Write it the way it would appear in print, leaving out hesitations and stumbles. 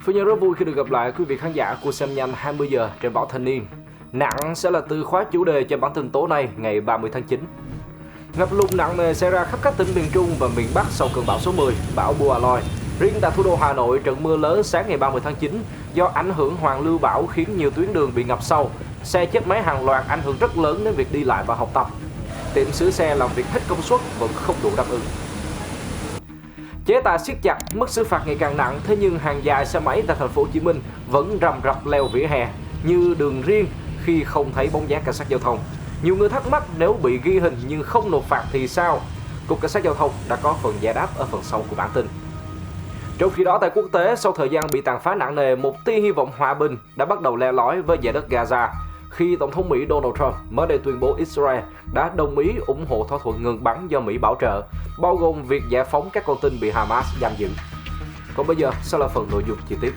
Phương Nhân rất vui khi được gặp lại quý vị khán giả của Xem Nhanh 20 giờ trên báo Thanh Niên. Nặng sẽ là từ khóa chủ đề cho bản tin tối nay ngày 30 tháng 9. Ngập lụt nặng nề xảy ra khắp các tỉnh miền Trung và miền Bắc sau cơn bão số 10, bão Bua Loi. Riêng tại thủ đô Hà Nội, trận mưa lớn sáng ngày 30 tháng 9 do ảnh hưởng hoàn lưu bão khiến nhiều tuyến đường bị ngập sâu, xe chết máy hàng loạt, ảnh hưởng rất lớn đến việc đi lại và học tập. Tiệm sửa xe làm việc hết công suất vẫn không đủ đáp ứng. Chế tài siết chặt, mức xử phạt ngày càng nặng, thế nhưng hàng dài xe máy tại thành phố Hồ Chí Minh vẫn rầm rập leo vỉa hè như đường riêng khi không thấy bóng dáng cảnh sát giao thông. Nhiều người thắc mắc nếu bị ghi hình nhưng không nộp phạt thì sao? Cục Cảnh sát Giao thông đã có phần giải đáp ở phần sau của bản tin. Trong khi đó tại quốc tế, sau thời gian bị tàn phá nặng nề, một tia hy vọng hòa bình đã bắt đầu le lói với giải đất Gaza khi Tổng thống Mỹ Donald Trump mới đây tuyên bố Israel đã đồng ý ủng hộ thỏa thuận ngừng bắn do Mỹ bảo trợ, bao gồm việc giải phóng các con tin bị Hamas giam giữ. Còn bây giờ sẽ là phần nội dung chi tiết.